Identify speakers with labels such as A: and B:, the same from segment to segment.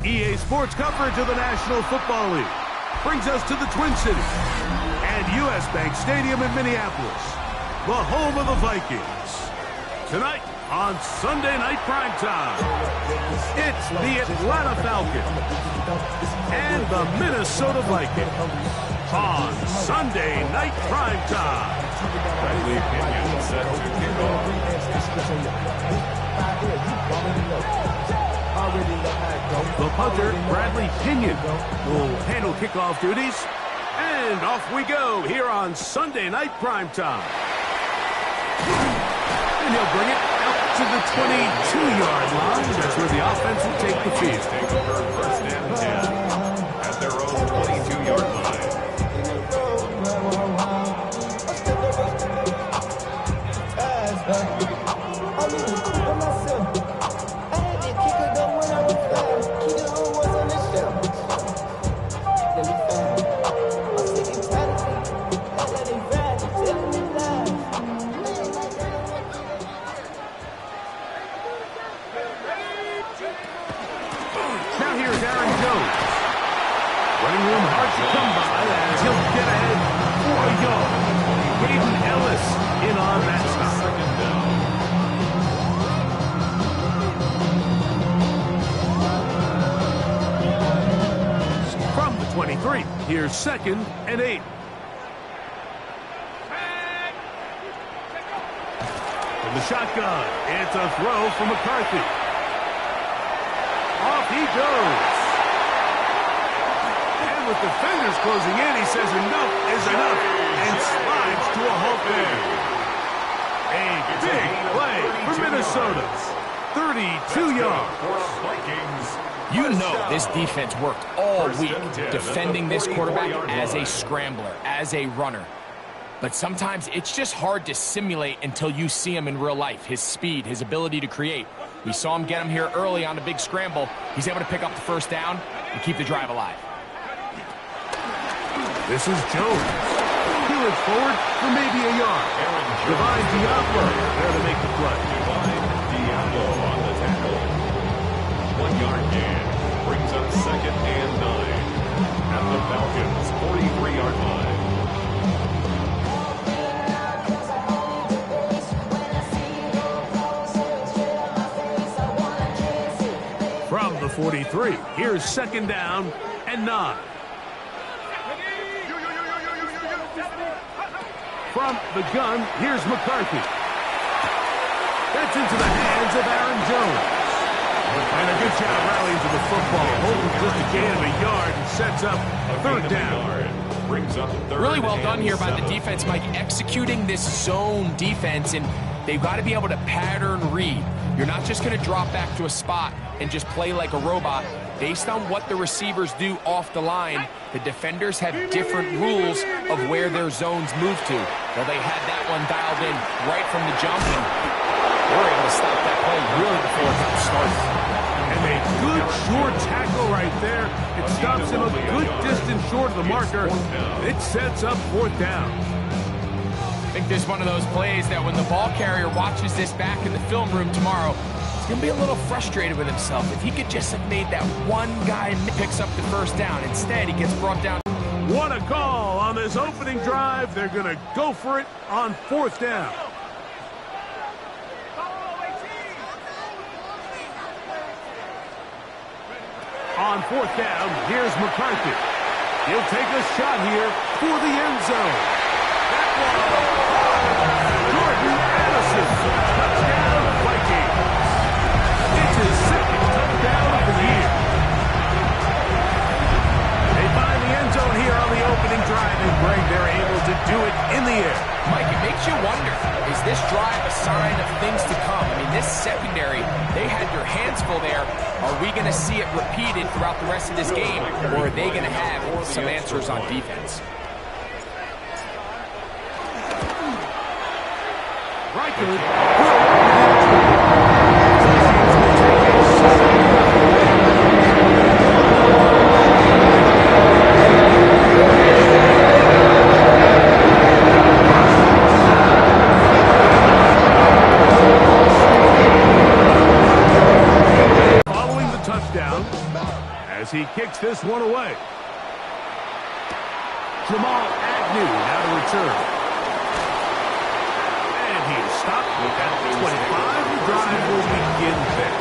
A: EA Sports coverage of the National Football League brings us to the Twin Cities and U.S. Bank Stadium in Minneapolis, the home of the Vikings. Tonight on Sunday Night Primetime, it's the Atlanta Falcons and the Minnesota Vikings on Sunday Night Primetime.
B: Bradley Pinion set to kick off.
A: The punter, Bradley Pinion, will handle kickoff duties. And off we go here on Sunday Night Primetime. And he'll bring it out to the 22-yard line. That's where the offense will take the field.
B: Take over first and 10 at their own 22-yard line.
A: Here's 2nd and 8. From the shotgun, it's a throw from McCarthy. Off he goes. And with defenders closing in, he says enough is enough and slides to a halt there. A big play for Minnesota. 32 yards.
C: You know this defense worked all week defending this quarterback as a scrambler, as a runner. But sometimes it's just hard to simulate until you see him in real life. His speed, his ability to create. We saw him get him here early on a big scramble. He's able to pick up the first down and keep the drive alive.
A: This is Jones. He looks forward for maybe a yard. Divine Diablo there to make the play.
B: Divine Diablo on the tackle. 1 yard gain. Brings up 2nd and 9 at the Falcons' 43-yard line.
A: From the 43, here's 2nd down and 9. From the gun, here's McCarthy. That's into the hands of Aaron Jones. And a good job rallying to the football. Holding just a gain of a yard and sets up a 3rd down.
B: Brings up 3rd.
C: Really well done here by the defense, Mike, executing this zone defense, and they've got to be able to pattern read. You're not just going to drop back to a spot and just play like a robot. Based on what the receivers do off the line, the defenders have different rules of where their zones move to. Well, they had that one dialed in right from the jump, and we're able to stop that play really before it got started.
A: And a good short tackle right there. It stops him a good distance short of the marker. It sets up 4th down.
C: I think there's one of those plays that when the ball carrier watches this back in the film room tomorrow, he's going to be a little frustrated with himself. If he could just have made that one guy picks up the first down. Instead, he gets brought down.
A: What a call on this opening drive. They're going to go for it on 4th down. On 4th down, here's McCarthy. He'll take a shot here for the end zone. That one, Jordan Addison. Touchdown, Vikings. It's his 2nd touchdown of the year. They find the end zone here on the opening drive, and Greg, they're able to do it in the air.
C: Mike, it makes you wonder, is this drive a sign of things to come? I mean, this secondary, they had their hands full there. Are we going to see it repeated throughout the rest of this game, or are they going to have some answers on defense?
A: Right good. he kicks this one away. Jamal Agnew now to return. And he is stopped at the 25. The drive will begin there.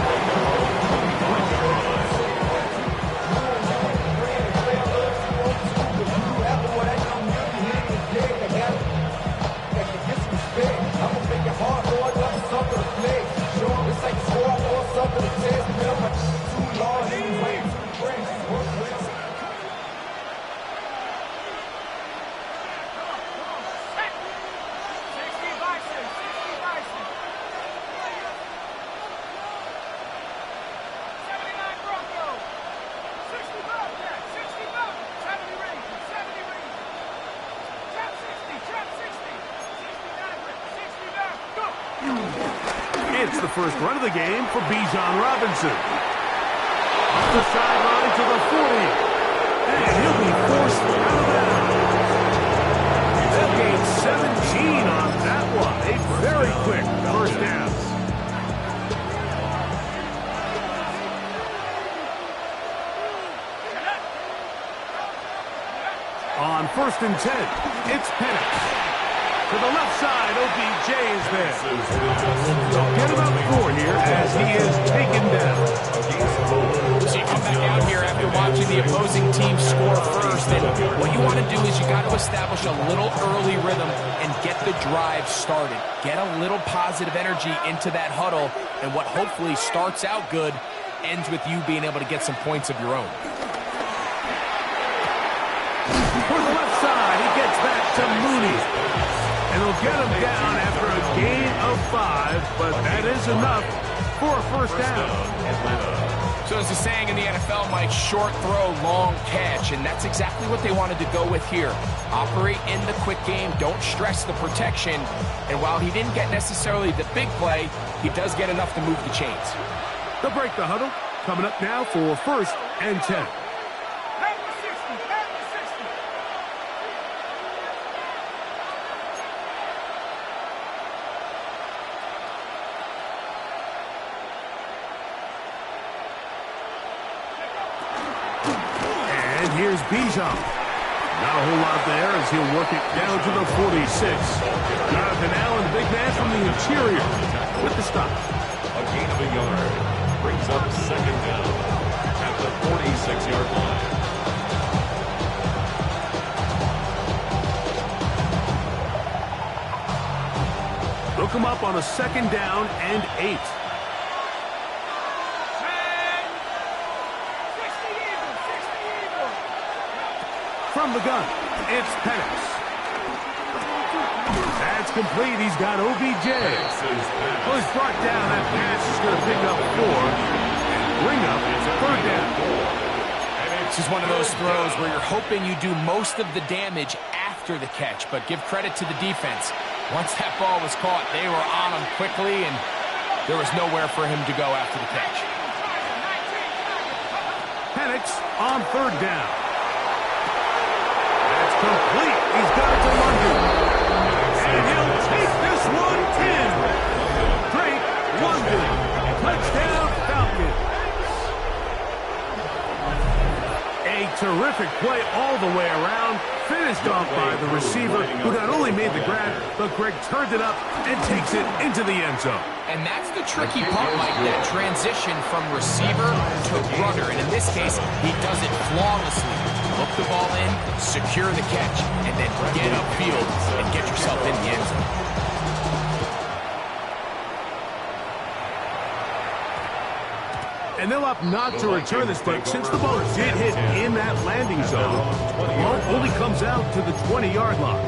A: It's the first run of the game for Bijan Robinson. Off the sideline to the 40. And he'll be forced out of bounds. They'll gain 17 on that one. A very quick first down. On 1st and 10, it's Penix. To the left side, OBJ is there. They'll get about 4 here as he is taken down.
C: So you come back out here after watching the opposing team score first, and what you want to do is you got to establish a little early rhythm and get the drive started. Get a little positive energy into that huddle, and what hopefully starts out good ends with you being able to get some points of your own.
A: For the left side, he gets back to Mooney. And they'll get him down after a gain of 5, but that is enough for a first down.
C: So as the saying in the NFL, Mike, short throw, long catch, and that's exactly what they wanted to go with here. Operate in the quick game, don't stress the protection, and while he didn't get necessarily the big play, he does get enough to move the chains.
A: They'll break the huddle, coming up now for 1st and 10. Here's Bijan. Not a whole lot there as he'll work it down to the 46. Jonathan Allen, the big man from the interior, with the stop.
B: A gain of a yard. Brings up 2nd down at the 46-yard line.
A: Look him up on a 2nd down and 8. From the gun, it's Penix. That's complete. He's got OBJ. Well, he's brought down. That pass is going to pick up 4 and bring up 3rd down.
C: This is one of those throws where you're hoping you do most of the damage after the catch, but give credit to the defense. Once that ball was caught, they were on him quickly, and there was nowhere for him to go after the catch.
A: Penix on 3rd down. Complete. He's got it to London. And he'll take this one in. Drake London. Touchdown Falcons. A terrific play all the way around. Finished off by the receiver, who not only made the grab, but Greg turned it up and takes it into the end zone.
C: And that's the tricky part, Mike, that transition from receiver to runner. And in this case, he does it flawlessly. Look the ball in, secure the catch, and then get upfield and get yourself in the end zone.
A: And they'll opt not to return this, but since the ball did hit in that landing zone, the ball only comes out to the 20-yard line.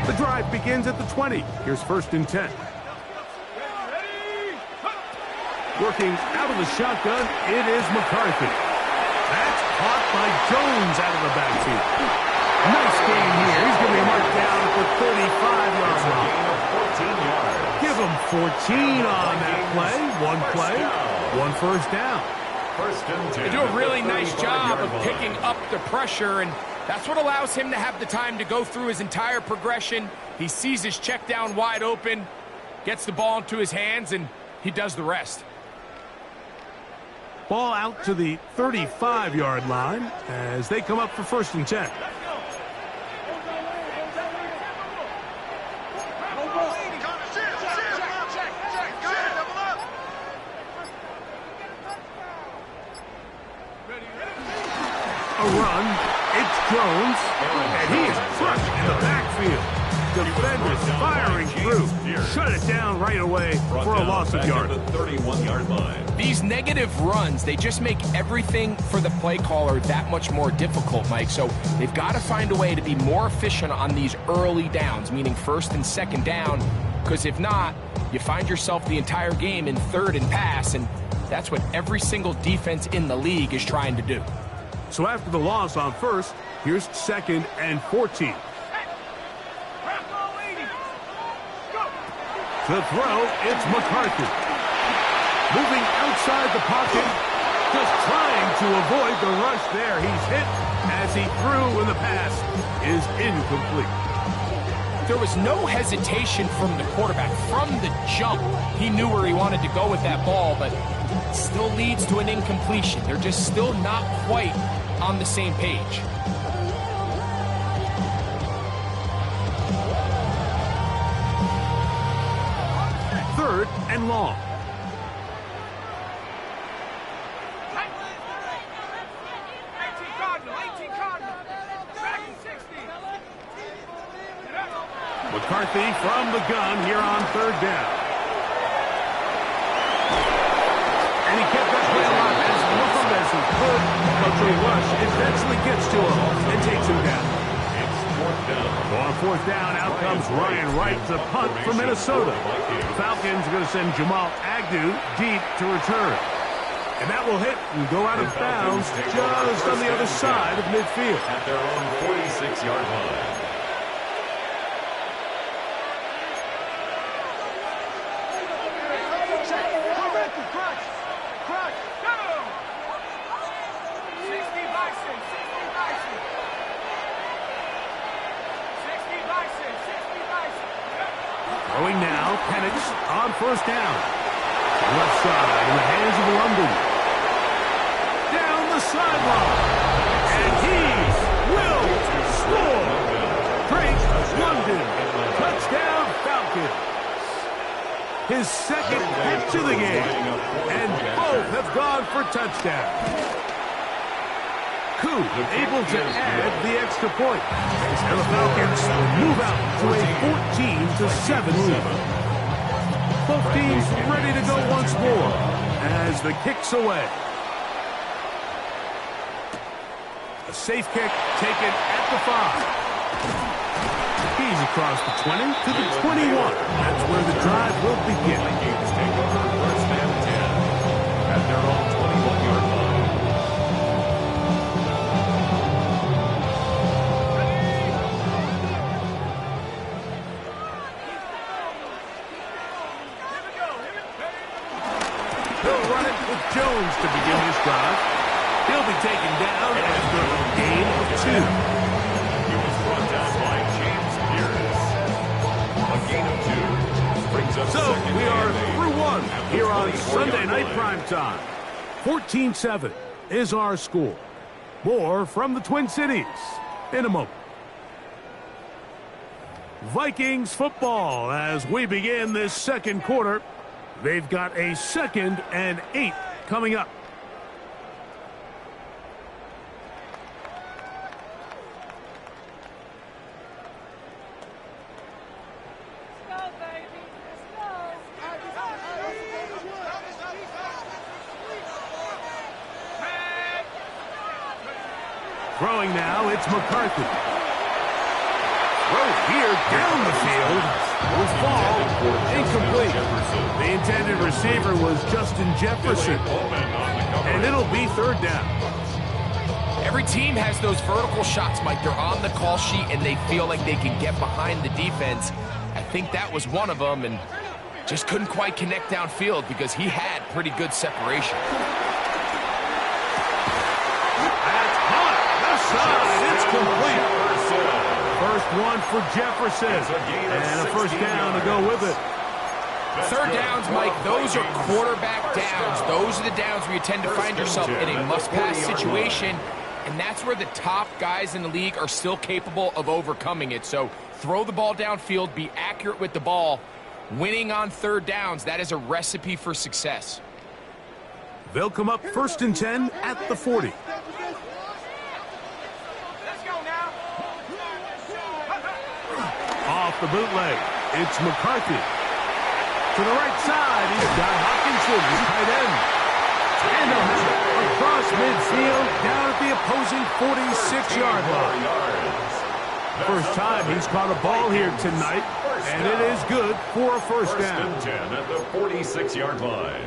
A: The drive begins at the 20. Here's 1st and 10. Working out of the shotgun, it is McCarthy. That's caught by Jones out of the backfield. Nice game here. He's going to be marked down at the 35-yard line. Give him 14 on that play. 1 first down.
C: They do a really nice job of picking up the pressure, and that's what allows him to have the time to go through his entire progression. He sees his check down wide open, gets the ball into his hands, and he does the rest.
A: Ball out to the 35-yard line as they come up for 1st and 10. A run, it's Jones, and he is crushed in the backfield. Defenders firing through. Shut it down right away for a loss of yard.
B: 31-yard line.
C: These negative runs, they just make everything for the play caller that much more difficult, Mike. So they've got to find a way to be more efficient on these early downs, meaning 1st and 2nd down, because if not, you find yourself the entire game in 3rd and pass, and that's what every single defense in the league is trying to do.
A: So after the loss on 1st, here's 2nd and 14. To throw, it's McCarthy. Moving outside the pocket, just trying to avoid the rush there. He's hit as he threw, and the pass is incomplete.
C: There was no hesitation from the quarterback. From the jump, he knew where he wanted to go with that ball, but it still leads to an incompletion. They're just still not quite on the same page.
A: 3rd and long. McCarthy from the gun here on 3rd down. And he kept that play alive as long as he could, but the rush eventually gets to him and takes him down.
B: It's 4th down.
A: On 4th down, out comes Ryan Wright to punt for Minnesota. The Falcons are going to send Jamal Agnew deep to return. And that will hit and go out of bounds just on the other side of midfield.
B: At their own 46-yard line.
A: Going now, Penix on 1st down. Left side in the hands of London. Down the sideline. And he will score. Drake London. Touchdown Falcons. His 2nd catch of the game. And both have gone for touchdowns. Koo able to add the extra point. And the Falcons move out to a 14-7 lead. Both teams ready to go once more as the kick's away. A safe kick taken at the 5. He's across the 20 to the 21. That's where the drive will begin.
B: Vikings take over 1st and 10 at their own 21-yard line.
A: They'll run it with Jones to begin this drive. He'll be taken down after a gain of 2.
B: He was brought down by James Pierce. A gain of 2 brings up
A: So
B: 2nd
A: we are
B: and 8
A: through 1
B: at the
A: here on
B: 24-yard
A: Sunday night
B: line.
A: primetime. 14-7 is our score. More from the Twin Cities in a moment. Vikings football as we begin this 2nd quarter. They've got a 2nd and 8 coming up. Throwing now, it's McCarthy. Throw here down the field. Will fall incomplete. The intended receiver was Justin Jefferson. And it'll be 3rd down.
C: Every team has those vertical shots, Mike. They're on the call sheet, and they feel like they can get behind the defense. I think that was one of them, and just couldn't quite connect downfield because he had pretty good separation.
A: That's hot. Left side. It's complete. First one for Jefferson. And a 1st down to go with it.
C: Third downs, Mike, those are quarterback downs. Those are the downs where you tend to find yourself in a must-pass situation, and that's where the top guys in the league are still capable of overcoming it. So throw the ball downfield, be accurate with the ball. Winning on third downs, that is a recipe for success.
A: They'll come up 1st and 10 at the 40. Off the bootleg, it's McCarthy. To the right side, he's got Hawkinson, his tight end. And they'll have it across midfield, down at the opposing 46-yard line. First time he's caught a ball here tonight, and it is good for a first down.
B: 1st and 10 at the 46-yard line.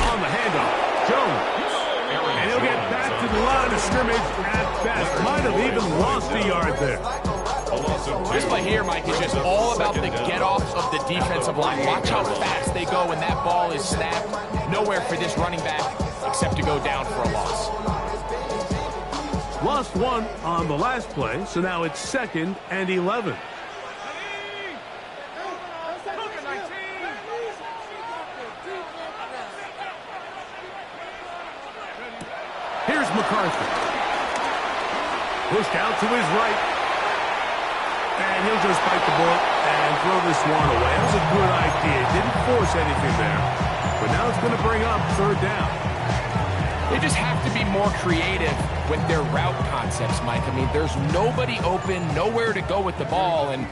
A: On the handoff, Jones. And he'll get back to the line of scrimmage at best. Might have even lost a yard there.
C: This play here, Mike, is just all about the get-off of the defensive line. Watch how fast they go when that ball is snapped. Nowhere for this running back except to go down for a loss.
A: Lost one on the last play, so now it's 2nd and 11. Here's McCarthy. Pushed out to his right. And he'll just bite the bullet and throw this one away. That was a good idea. Didn't force anything there. But now it's going to bring up 3rd down.
C: They just have to be more creative with their route concepts, Mike. I mean, there's nobody open, nowhere to go with the ball, and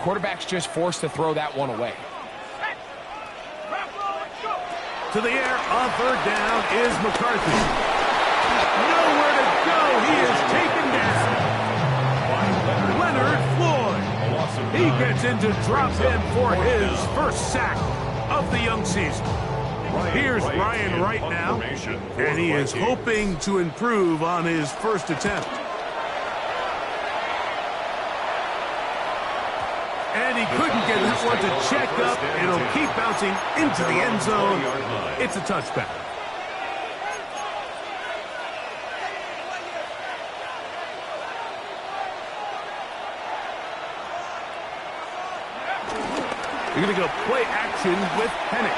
C: quarterback's just forced to throw that one away.
A: To the air on 3rd down is McCarthy. Nowhere to go. He is taken down. Leonard Floyd. He gets into drop in for his first sack of the young season. Here's Ryan Wright now, and he is hoping to improve on his first attempt. And he couldn't get that one to check up. It'll keep bouncing into the end zone. It's a touchback. You're going to go play action with Penix.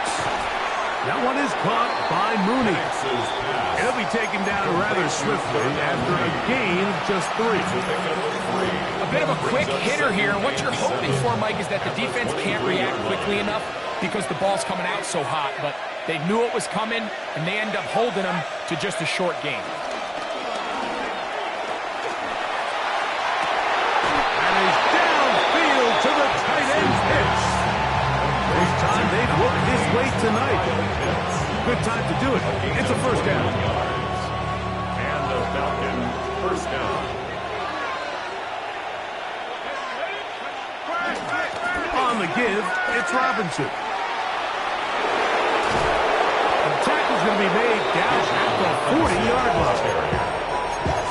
A: That one is caught by Mooney. He'll be taken down rather swiftly after a gain of just 3.
C: A bit of a quick hitter here, and what you're hoping for, Mike, is that the defense can't react quickly enough because the ball's coming out so hot, but they knew it was coming, and they end up holding them to just a short gain.
A: And he's downfield to the tight end's pitch. First time they've worked his way tonight. Good time to do it. It's a first down.
B: And the Falcons, first down.
A: On the give, it's Robinson. The tackle's going to be made down at the 40-yard line.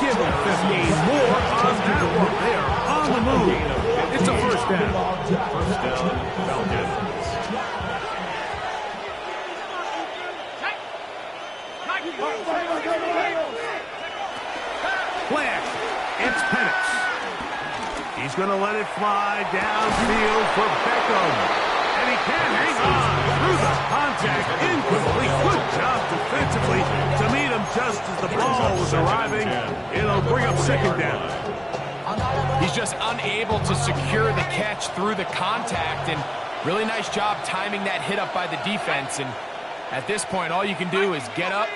A: Give him 15 more on that one. They are on the move. It's a first down.
B: First down, Falcons.
A: Play action. It's Penix. He's going to let it fly downfield for Beckham. And he can hang on through the contact. Incomplete. Good job defensively to meet him just as the ball was arriving. It'll bring up 2nd down.
C: He's just unable to secure the catch through the contact, and really nice job timing that hit up by the defense. And at this point, all you can do is get up,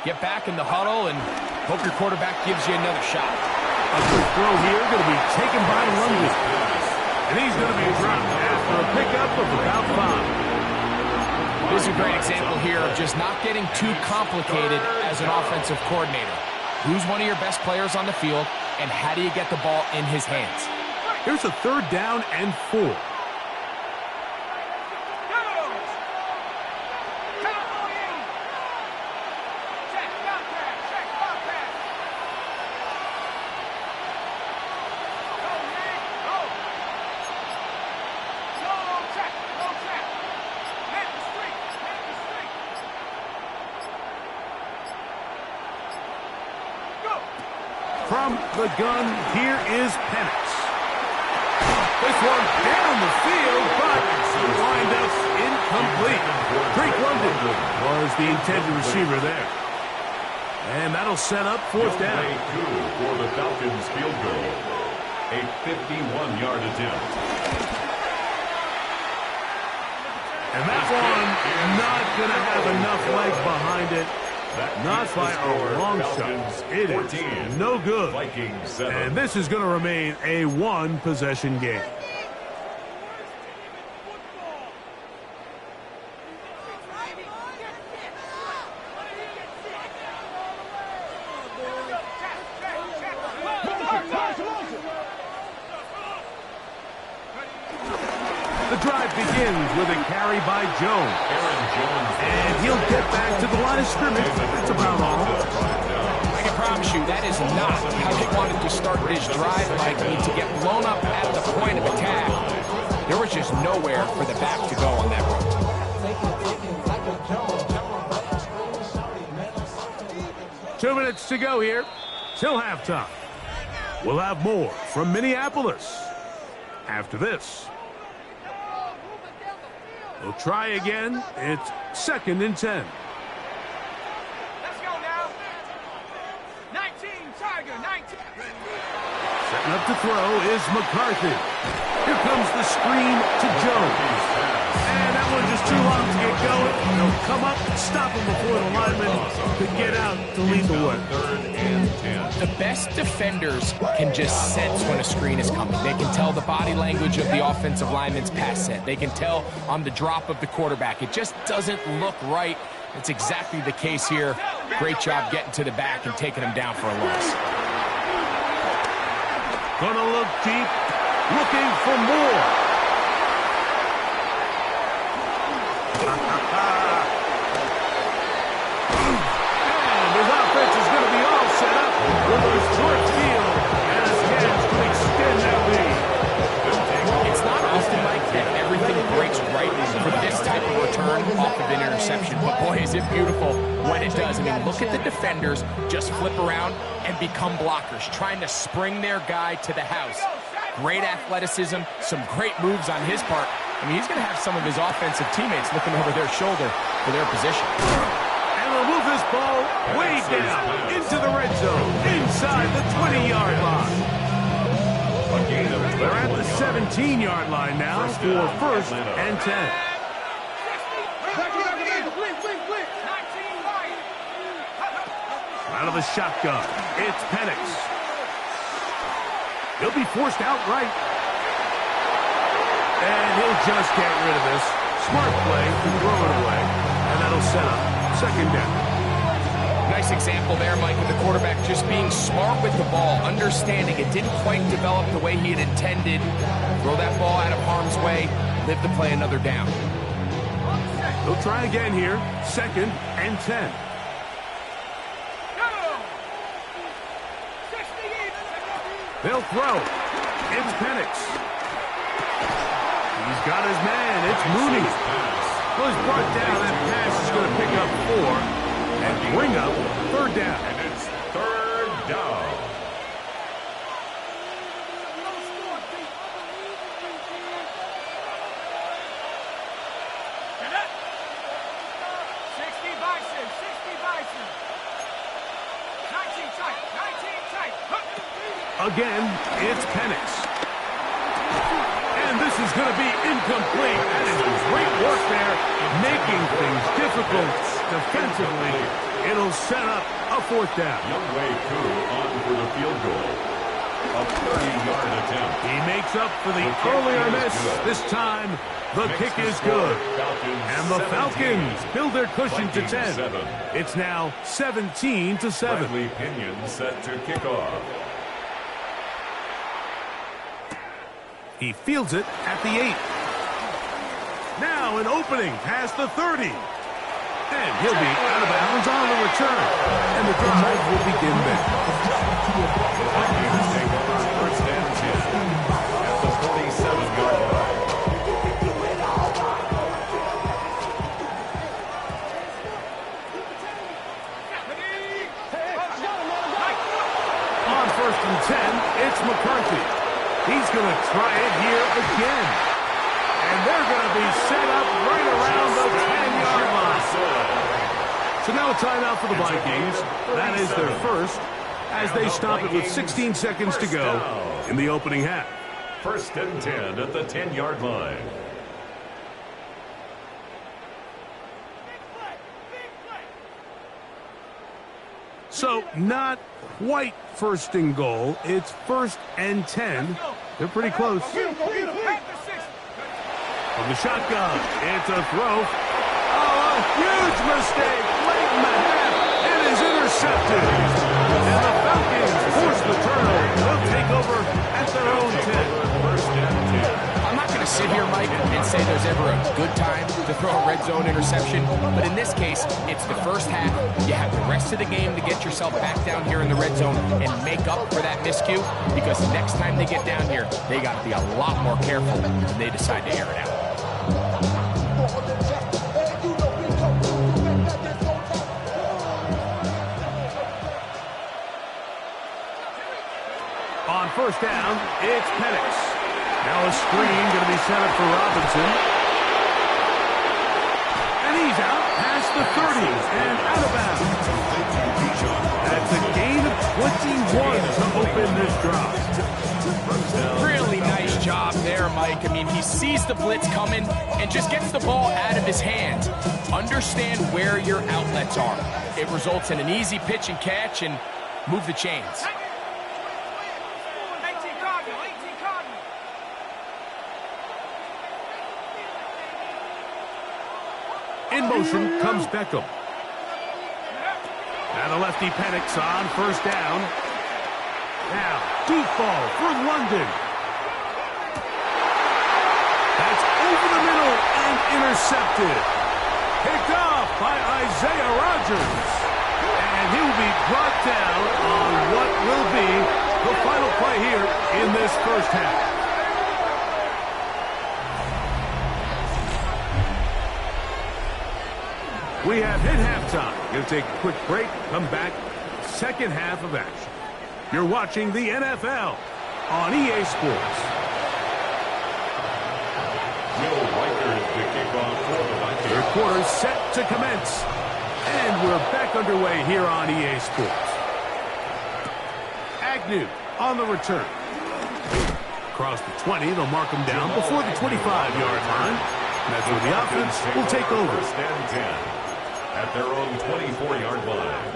C: get back in the huddle, and hope your quarterback gives you another shot.
A: A good throw here, going to be taken by London. And he's going to be dropped after a pickup of about 5.
C: This is a great example here of just not getting too complicated as an offensive coordinator. Who's one of your best players on the field, and how do you get the ball in his hands?
A: Here's a 3rd down and 4. from the gun, here is Penix. This one down the field, but lined up incomplete. Drake London was the intended receiver there. And that'll set up fourth down.
B: For the Falcons field goal. A 51-yard attempt.
A: And that one not going to have enough legs behind it. Not by a long shot. It is no good. And this is going to remain a one-possession game. The drive begins with a carry by Jones. And he'll get back to the line of scrimmage. That's about all.
C: I can promise you that is not how they wanted to start this drive, Mike. To get blown up at the point of attack. There was just nowhere for the back to go on that run.
A: 2 minutes to go here till halftime. We'll have more from Minneapolis after this. We'll try again. It's 2nd and 10.
D: Let's go now. 19, Tiger, 19.
A: Setting up to throw is McCarthy. Here comes the screen to Jones. And that one just too long to get going. They'll come up and stop him before the lineman could get out to lead the way.
B: 3rd and 10.
C: The best defenders can just sense when a screen is coming. They can tell the body language of the offensive lineman's pass set. They can tell on the drop of the quarterback. It just doesn't look right. It's exactly the case here. Great job getting to the back and taking him down for a loss.
A: Gonna look deep, looking for more. And his offense is going to be all set up with a short field and a chance to extend that lead.
C: It's not often, Mike, that everything breaks right for this type of return off of an interception. But boy, is it beautiful when it does. I mean, look at the defenders just flip around and become blockers, trying to spring their guy to the house. Great athleticism, some great moves on his part. I mean, he's going to have some of his offensive teammates looking over their shoulder for their position.
A: And they'll move this ball way down into the red zone, inside the 20-yard line. They're at the 17-yard line now for 1st and 10. Out of the shotgun, it's Penix. He'll be forced outright. And he'll just get rid of this. Smart play to throw it away. And that'll set up 2nd down.
C: Nice example there, Mike, of the quarterback just being smart with the ball, understanding it didn't quite develop the way he had intended. Throw that ball out of harm's way, live to play another down.
A: They'll try again here. 2nd and 10. They'll throw. It's Penix. He's got his man. It's Mooney. Well, he's brought down. That pass is going to pick up 4 and bring up 3rd down.
B: And it's 3rd down.
A: Again, it's Penix. And this is going to be incomplete. That is great work there, making things difficult defensively. It'll set up a 4th down.
B: Youngway Koo on for the field goal. A 30-yard attempt.
A: He makes up for the earlier miss. This time, the kick is good. And the Falcons build their cushion to 10. It's now 17-7.
B: Bradley Pinion set to kick off.
A: He fields it at the 8. Now an opening past the 30. And he'll be out of bounds on the return. And the drive will begin there.
B: Vikings take over 1st and 10 at the 47-yard line.
A: On 1st and He's going to try it here again. And they're going to be set up right around the 10-yard line. So now a timeout for the Vikings. That is their first, as they stop it with 16 seconds to go in the opening half.
B: 1st and 10 at the 10-yard line.
A: So not quite 1st and goal. It's 1st and 10. They're pretty close. From the shotgun, it's a throw. Oh, a huge mistake late in the half. It is intercepted. And the Falcons force the turnover. They'll take over at their own 10.
C: I'm not going to sit here, Mike, and say there's ever a good time to throw a red zone interception, but in this case, it's the first half. You have the rest of the game to get yourself back down here in the red zone and make up for that miscue, because next time they get down here, they got to be a lot more careful when they decide to air it out.
A: On 1st down, it's Penix. Now a screen going to be set up for Robinson. And he's out past the 30 and out of bounds. That's a gain of 21 to open this drive.
C: Really nice job there, Mike. I mean, he sees the blitz coming and just gets the ball out of his hands. Understand where your outlets are. It results in an easy pitch and catch and move the chains.
A: In motion comes Beckham. And the lefty Penix on 1st down. Now, deep ball for London. That's over the middle and intercepted. Picked off by Isaiah Rodgers. And he'll be brought down on what will be the final play here in this first half. We have hit halftime. Going to take a quick break, come back, second half of action. You're watching the NFL on EA Sports.
B: Will Reichard to kick off for the Vikings.
A: Third quarter set to commence. And we're back underway here on EA Sports. Agnew on the return. Across the 20, they'll mark him down before the 25-yard line. And that's where the offense will take over.
B: 1st and 10. At their own 24-yard line.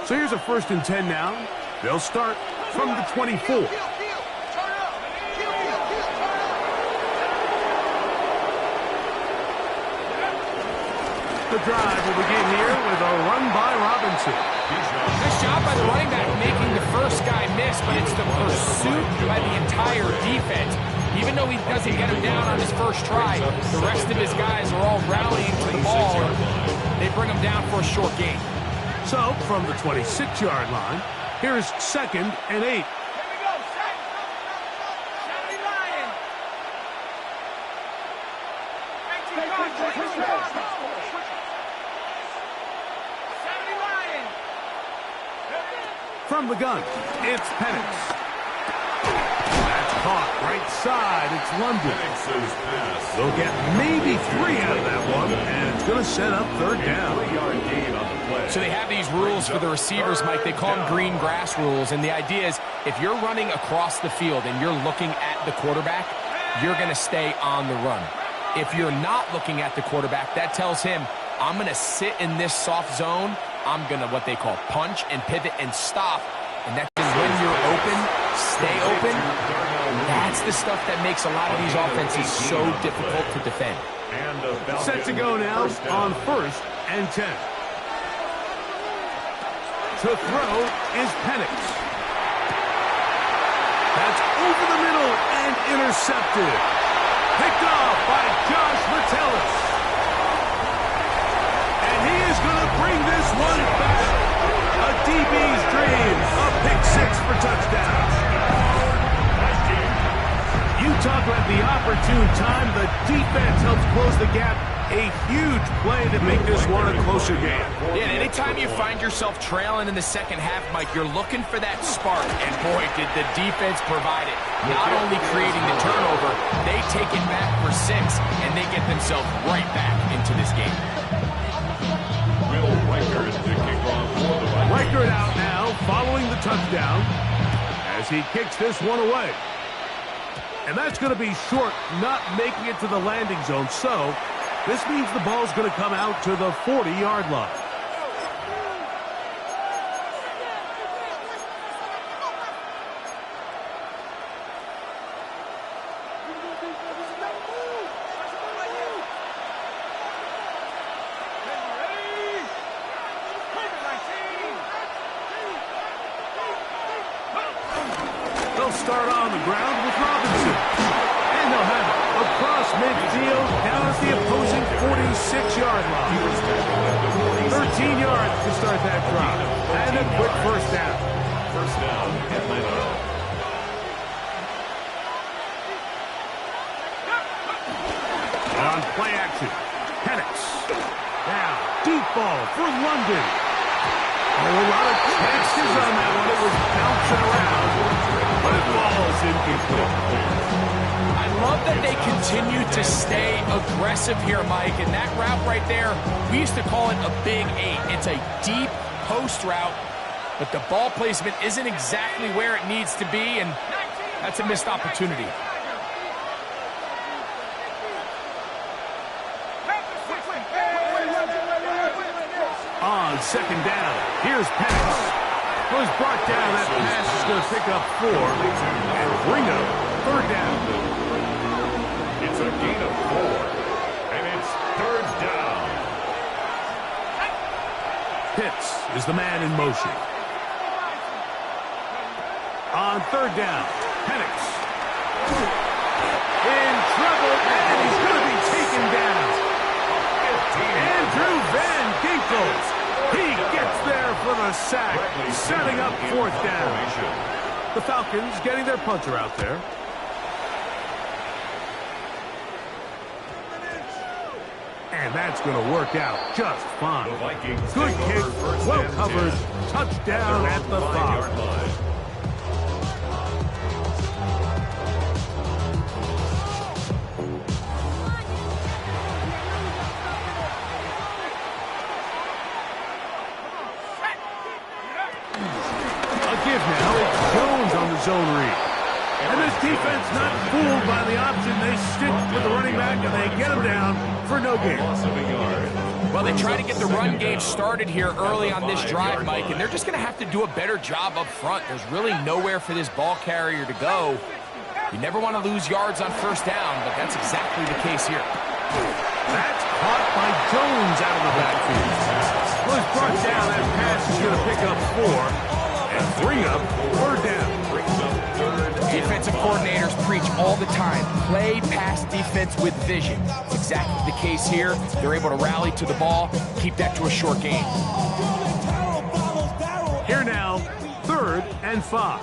A: So here's a 1st and 10 now. They'll start from the 24. The drive will begin here with a run by Robinson.
C: Nice job by the running back making the first guy miss, but it's the pursuit by the entire defense. Even though he doesn't get him down on his first try, the rest of his guys are all rallying to the ball. They bring him down for a short gain.
A: So, from the 26-yard line, here's 2nd and 8. From the gun, it's Penix. That's caught right side. It's London. They'll get maybe 3 out of that one, and it's going to set up 3rd down.
C: So they have these rules for the receivers, Mike. They call them green grass rules, and the idea is if you're running across the field and you're looking at the quarterback, you're going to stay on the run. If you're not looking at the quarterback, that tells him, I'm going to sit in this soft zone. I'm going to what they call punch and pivot and stop. And that's when you're open, stay open. That's the stuff that makes a lot of these offenses so difficult to defend.
A: Set to go now on 1st and 10. To throw is Penix. That's over the middle and intercepted. Picked off by Josh Metellus. And he is going to bring this one back. A DB's dream. A pick 6 for touchdown. You talk about the opportune time. The defense helps close the gap A huge play to make this one a closer game.
C: Yeah, and anytime you find yourself trailing in the second half, Mike, you're looking for that spark. And boy, did the defense provide it. Not only creating the turnover, they take it back for 6, and they get themselves right back into this game.
B: Will Reichert to kick off for the Vikings.
A: Reichert out now, following the touchdown, as he kicks this one away. And that's going to be short, not making it to the landing zone. So this means the ball's going to come out to the 40-yard line. They'll start on the ground with Robinson. And they'll have it across midfield down at the opposing 46-yard line. 13 yards to start that drive. And a quick first down.
B: First down, Atlanta.
A: On play action, Penix. Now, deep ball for London. Oh, a lot of chances on that one. It was bouncing around, but it falls incomplete.
C: I love that they continue to stay aggressive here, Mike. And that route right there, we used to call it a big 8. It's a deep post route, but the ball placement isn't exactly where it needs to be, and that's a missed opportunity.
A: On second down, here's Penix. Was brought down. That pass is going to pick up 4 and bring up third down.
B: It's a gain of 4, and it's third down.
A: Pitts is the man in motion. On third down, Penix. In trouble, and he's going to be taken down. Andrew Van Ginkel. He gets there for the sack, setting up fourth down. The Falcons getting their punter out there. And that's going to work out just fine. Good kick, well covered, touchdown at the 5.
B: line.
A: Give now, it's Jones on the zone read. And this defense not fooled by the option. They stick with the running back and they get him down for no gain.
B: Loss of a yard.
C: Well, they try to get the run game started here early on this drive, Mike, and they're just going to have to do a better job up front. There's really nowhere for this ball carrier to go. You never want to lose yards on first down, but that's exactly the case here.
A: That's caught by Jones out of the backfield. Was brought down. That pass is going to pick up 4. And bring up third down.
C: Defensive coordinators preach all the time, play pass defense with vision. It's exactly the case here. They're able to rally to the ball, keep that to a short game.
A: Here now, 3rd and 5.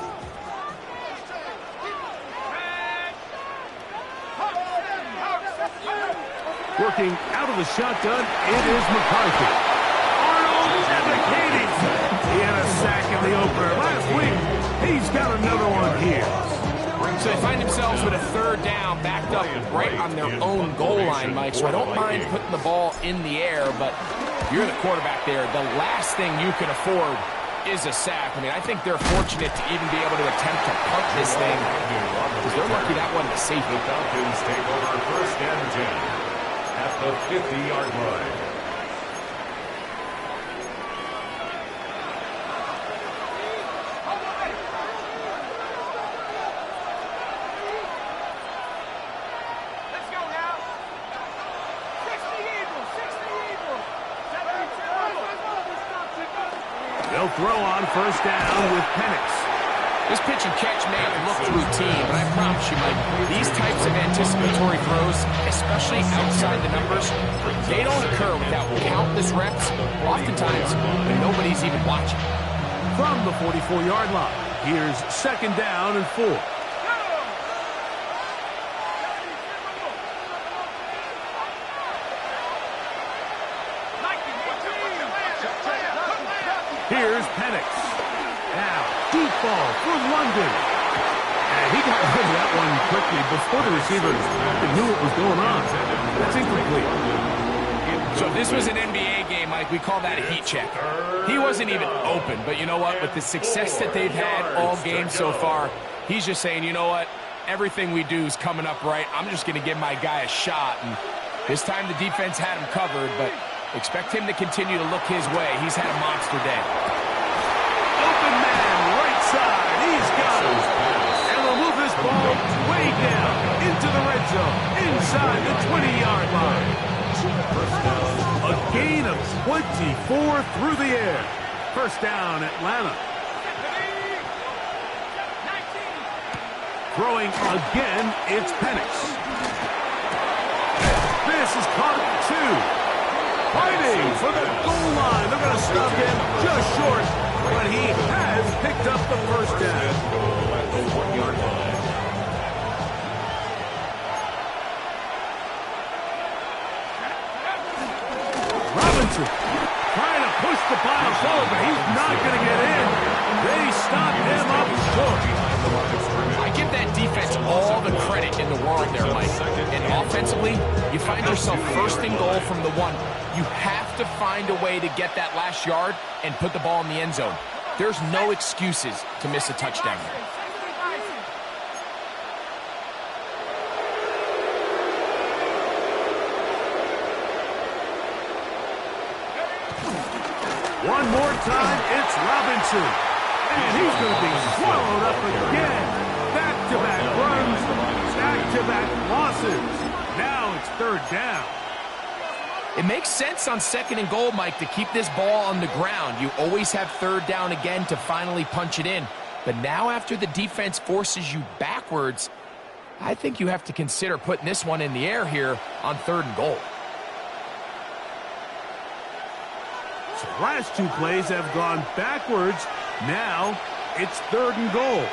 A: Working out of the shotgun, it is McCarthy. Arnold advocating. He had a sack in the opener last week. He's got another one here.
C: So they find themselves with a third down, backed up right on their own goal line, Mike. So I don't mind putting the ball in the air, but you're the quarterback there. The last thing you can afford is a sack. I mean, I think they're fortunate to even be able to attempt to punt this thing, because they're lucky that wasn't a safety.
B: The Falcons take over first and 10 at the 50-yard line.
A: They'll throw on first down with Penix.
C: This pitch and catch may have looked routine, but I promise you, Mike, these types of anticipatory throws, especially outside the numbers, they don't occur without countless reps, oftentimes when nobody's even watching.
A: From the 44-yard line, here's second down and 4. Penix. Now, deep ball for London. And he got rid of that one quickly before the receiver knew what was going on. That's incomplete.
C: So if this was an NBA game, Mike, we call that a heat check. He wasn't even open, but you know what? With the success that they've had all game so far, he's just saying, you know what? Everything we do is coming up right. I'm just going to give my guy a shot. And this time the defense had him covered, but expect him to continue to look his way. He's had a monster day.
A: Open man, right side. He's got it. And they'll move this ball way down into the red zone, inside the 20-yard line. A gain of 24 through the air. First down, Atlanta. Throwing again, it's Penix. This is caught at 2. Fighting for the goal line. They're going to stop him just short, but he has picked up the first down.
B: At the 1-yard line.
A: Robinson trying to push the pile forward, but he's not going to get in. They stop him up short.
C: I give that defense all the credit in the world there, Mike. And offensively, you find yourself first and goal from the 1. You have to find a way to get that last yard and put the ball in the end zone. There's no excuses to miss a touchdown.
A: One more time, it's Robinson. And he's going to be swallowed up again. Back-to-back runs, back-to-back losses. Now it's third down.
C: It makes sense on second and goal, Mike, to keep this ball on the ground. You always have third down again to finally punch it in. But now after the defense forces you backwards, I think you have to consider putting this one in the air here on third and goal.
A: So the last 2 plays have gone backwards. Now it's third and goal.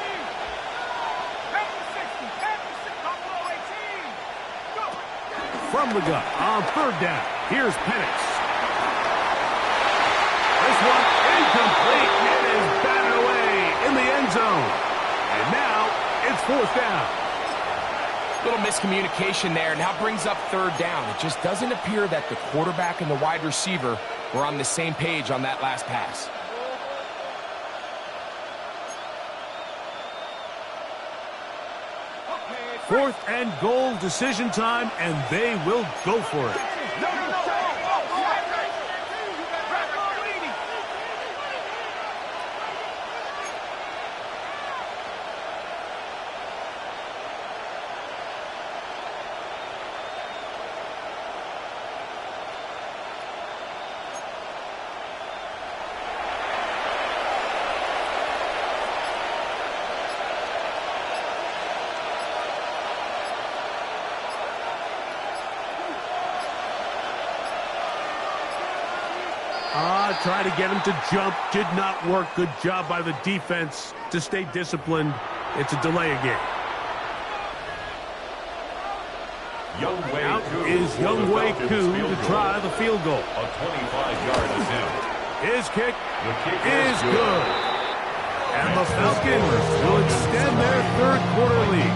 A: From the gun on third down. Here's Penix. This one incomplete. It is batted away in the end zone. And now it's fourth down.
C: Little miscommunication there, and now brings up third down. It just doesn't appear that the quarterback and the wide receiver were on the same page on that last pass.
A: Fourth and goal, decision time, and they will go for it. Try to get him to jump. Did not work. Good job by the defense to stay disciplined. It's a delay again. Out is Younghoe Koo to try the field goal.
B: A 25-yard attempt.
A: His kick is good. And the Falcons will extend their third quarter lead.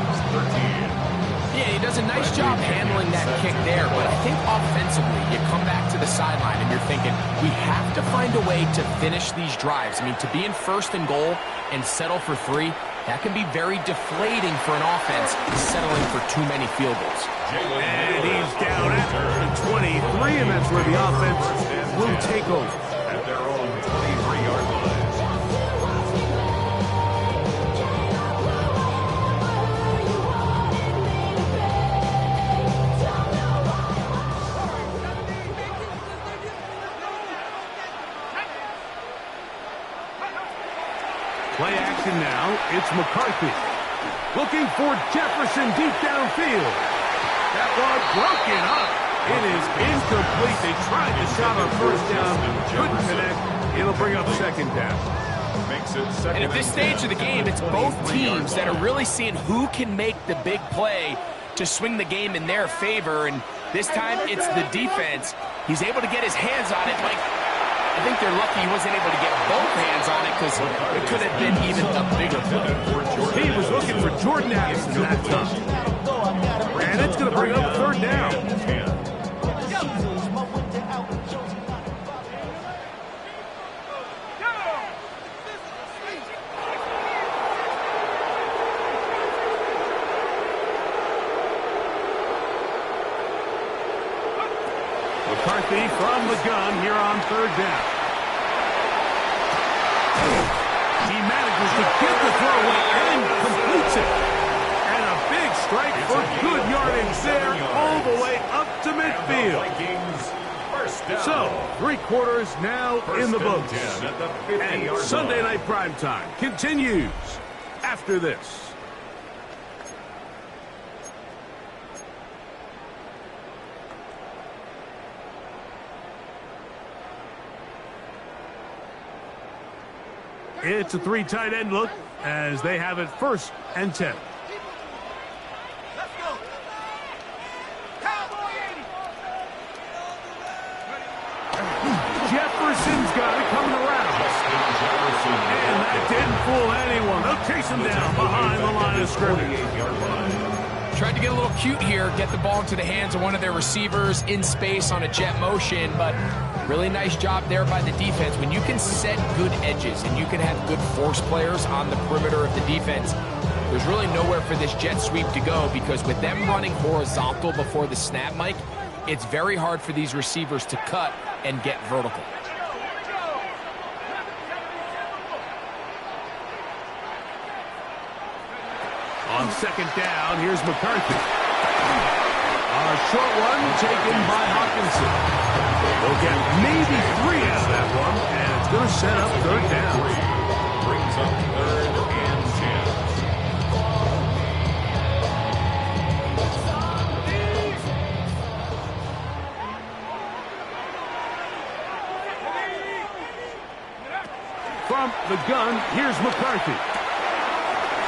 C: Yeah, he does a nice job handling that kick there, but I think offensively, you come back to the sideline and you're thinking, we have to find a way to finish these drives. I mean, to be in first and goal and settle for 3, that can be very deflating for an offense settling for too many field goals.
A: And he's down at the 23, and that's where the offense will take over.
B: At their own 23-yard line.
A: Play action now. It's McCarthy. Looking for Jefferson deep downfield. That one broken up. It is incomplete. They tried to shot on first down. Couldn't connect. It'll bring up second down.
B: Makes it second.
C: And at this stage of the game, it's both teams that are really seeing who can make the big play to swing the game in their favor. And this time, it's the defense. He's able to get his hands on it. Like, I think they're lucky he wasn't able to get both hands on it because it could have been even a bigger play.
A: He was looking for Jordan Addison that time. And it's going to bring up third down. McCarthy from the gun here on third down. He manages to get the throw away and completes it. And a big strike for good yardage there all the way up to midfield. So, 3 quarters now in the books. And Sunday Night Primetime continues after this. It's a 3 tight end look as they have it 1st and 10.
D: Let's go. Cowboy 80.
A: Jefferson's got it coming around. And that didn't fool anyone. They'll chase him down behind the line of scrimmage.
C: Tried to get a little cute here, get the ball into the hands of one of their receivers in space on a jet motion, but really nice job there by the defense. When you can set good edges and you can have good force players on the perimeter of the defense, there's really nowhere for this jet sweep to go because with them running horizontal before the snap, Mike, it's very hard for these receivers to cut and get vertical.
A: On 2nd down, here's McCarthy. A short one taken by Hawkinson. They'll get maybe 3 out of that one, and it's going to set up 3rd down.
B: Brings up 3rd and 10.
A: From the gun, here's McCarthy.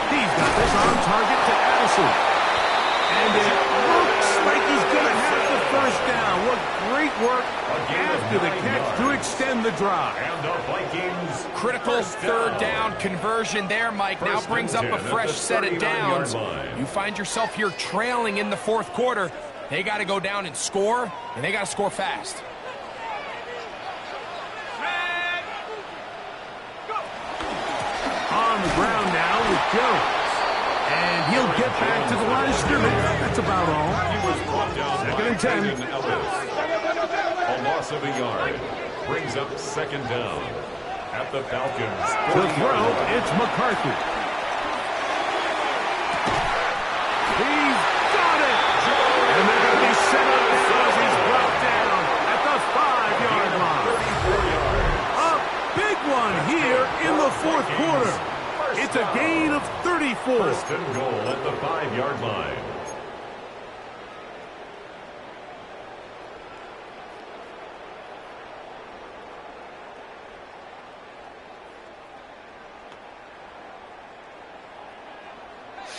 A: He's got this on target to Addison. And it looks like he's going to have the 1st down. What great work after the catch to extend the drive.
B: And the Vikings.
C: Critical 3rd down conversion there, Mike. Now brings up a fresh set of downs. You find yourself here trailing in the 4th quarter. They got to go down and score, and they got to score fast.
A: On the ground now with Jones. And he'll get back to the line of scrimmage. That's about all.
B: He was brought down
A: 2nd and 10.
B: A loss of a yard. Brings up 2nd down. At the Falcons.
A: To throw, it's McCarthy. He's got it! And they're going to be set up because he's brought down at the 5-yard line.
B: 34 yards.
A: A big one here in the 4th quarter. It's a gain of 34.
B: 1st and goal at the 5-yard line.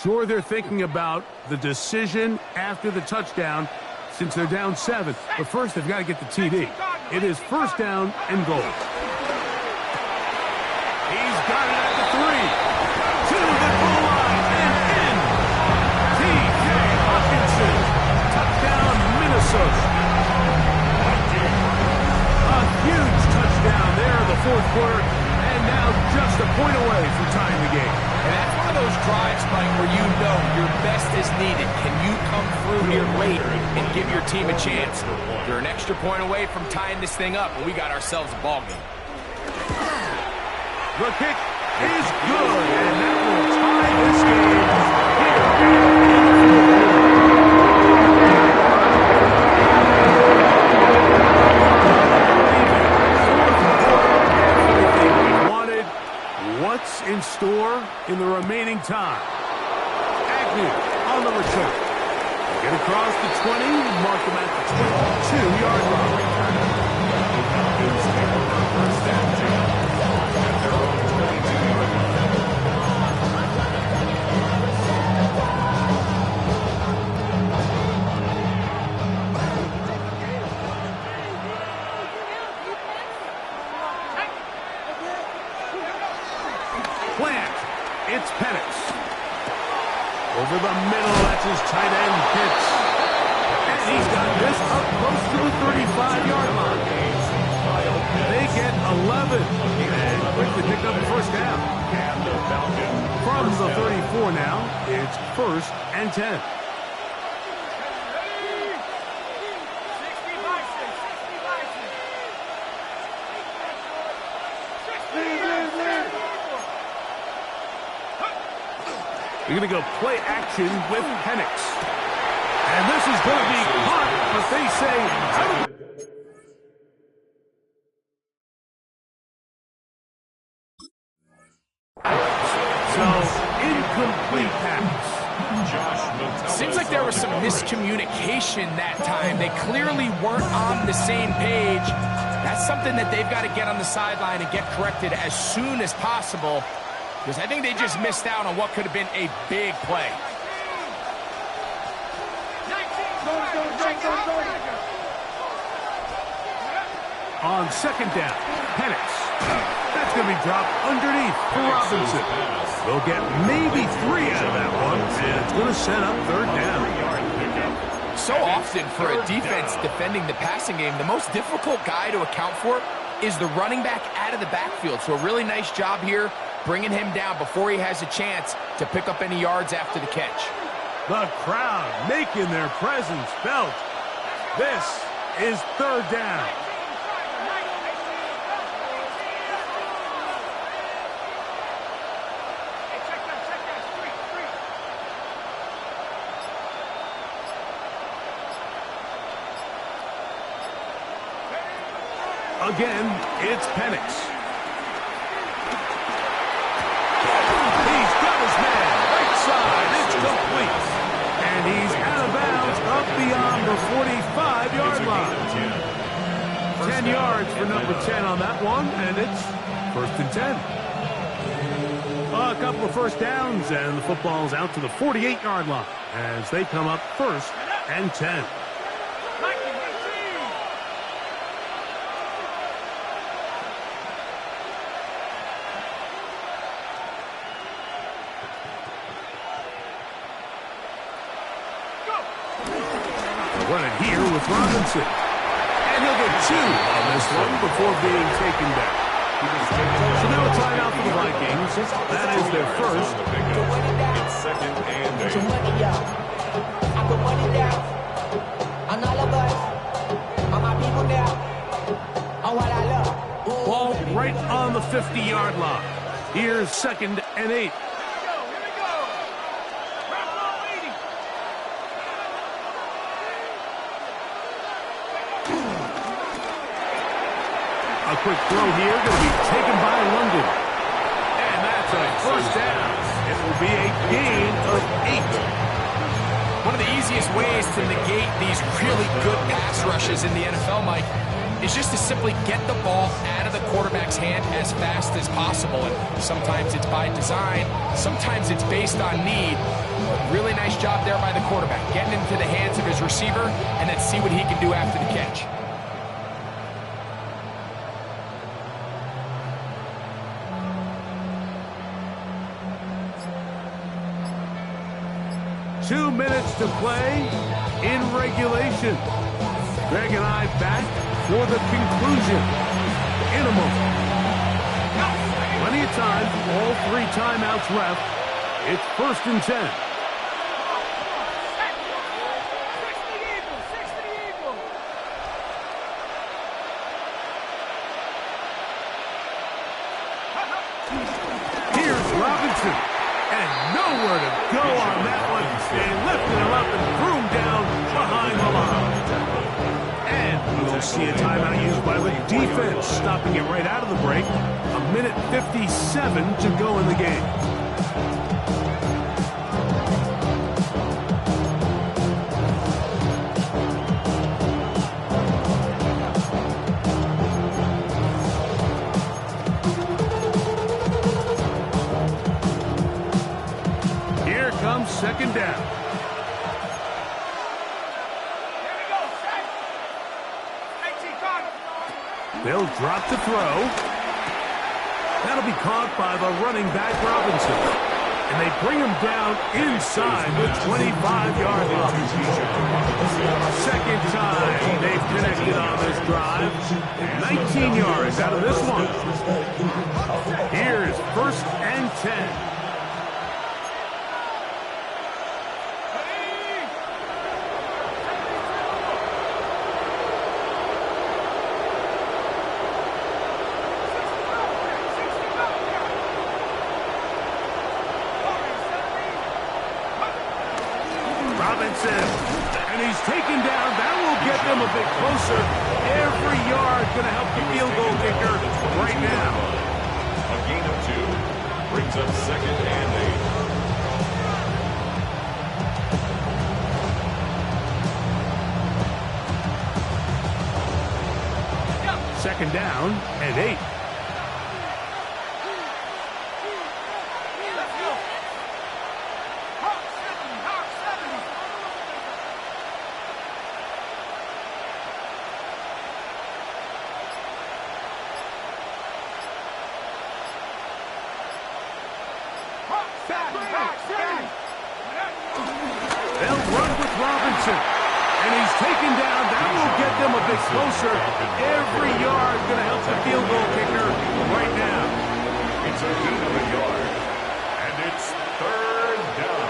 A: Sure, they're thinking about the decision after the touchdown since they're down 7. But first, they've got to get the TD. It is 1st down and goal. He's got it at the 3. To the goal line and in. T.J. Hawkinson. Touchdown, Minnesota. A huge touchdown there in the 4th quarter. And now just a point away from tying the game.
C: And that's one of those drives, Mike, where you know your best is needed. Can you come through here late and give your team a chance? You're an extra point away from tying this thing up, and we got ourselves a ball game.
A: The kick is good, and that will tie this game here. What's in store in the remaining time? Agnew on the return. Get across the 20, mark them at the 22-yard line.
B: First and 10 at their own 22-yard line.
A: to the middle. That's his tight end, Pitts. And he's got this up close to the 35-yard line. They get 11 and quickly pick up the first down. From the 34 now, it's 1st and 10. You're going to go play action with Penix. And this is going to be caught, but they say out of So, incomplete pass.
C: Seems like there was some miscommunication that time. They clearly weren't on the same page. That's something that they've got to get on the sideline and get corrected as soon as possible, because I think they just missed out on what could have been a big play.
A: On 2nd down, Penix. That's going to be dropped underneath for Robinson. They'll get maybe 3 out of that one, and it's going to set up 3rd down.
C: So often for a defense defending the passing game, the most difficult guy to account for is the running back out of the backfield. So a really nice job here bringing him down before he has a chance to pick up any yards after the catch.
A: The crowd making their presence felt. This is 3rd down. Again, it's Penix. He's got his man right side. It's complete. And he's out of bounds up beyond the 45-yard line. 10 yards for number 10 on that one, and it's 1st and 10. A couple of first downs, and the football's out to the 48-yard line as they come up 1st and 10. Running here with Robinson. And he'll get 2 on this one before being taken back. So now a timeout for the Vikings. That is their first.
B: It's 2nd and 8.
A: Ball right on the 50-yard line. Here's 2nd and 8. A quick throw here, going to be taken by London. And that's a first down. It will be a gain of 8.
C: One of the easiest ways to negate these really good pass rushes in the NFL, Mike, is just to simply get the ball out of the quarterback's hand as fast as possible. And sometimes it's by design, sometimes it's based on need. But really nice job there by the quarterback, getting into the hands of his receiver, and then see what he can do after the catch.
A: Two minutes to play in regulation. Greg and I back for the conclusion in a moment. Plenty of time, all 3 timeouts left. It's 1st and 10. Here's Robinson. And nowhere to go on that one. They lifted him up and threw him down behind the line. And we'll see a timeout used by the defense, stopping it right out of the break. 1:57 to go in the game. Comes 2nd down. They'll drop to throw. That'll be caught by the running back, Robinson. And they bring him down inside the 25-yard line. Second time they've connected on this drive. 19 yards out of this one. Here's 1st and 10. And he's taken down. That will get them a bit closer. Every yard going to help the field goal kicker right now.
B: A gain of 2 brings up 2nd and
A: 8. Second down and 8. They'll run with Robinson. And he's taken down. That will get them a bit closer. Every yard going to help the field goal kicker right now.
B: It's a gain of a yard. And it's 3rd down.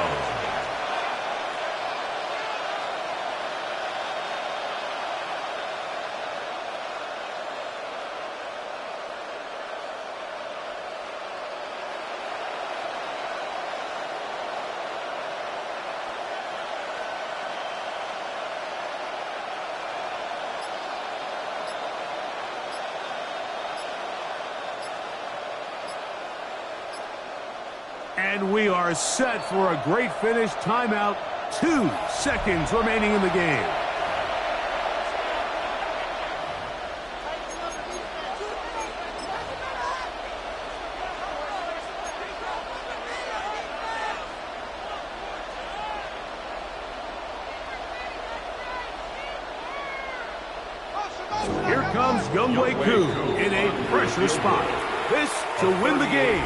A: And we are set for a great finish. Timeout. 2 seconds remaining in the game. Here comes Goattalk in a pressure spot. This to win the game.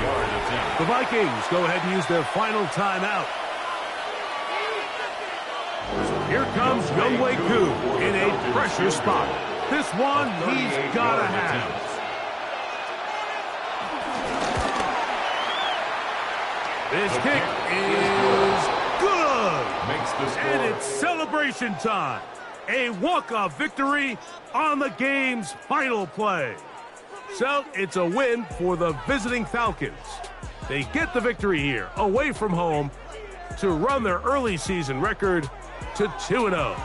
A: The Vikings go ahead and use their final timeout. Here comes Goattalk in a pressure spot. This one he's got to have. This kick is good. And it's celebration time. A walk-off victory on the game's final play. So it's a win for the visiting Falcons. They get the victory here, away from home, to run their early season record to 2-0.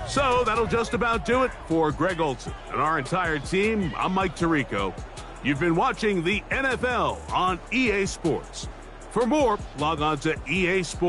A: So that'll just about do it for Greg Olson and our entire team. I'm Mike Tirico. You've been watching the NFL on EA Sports. For more, log on to EA Sports.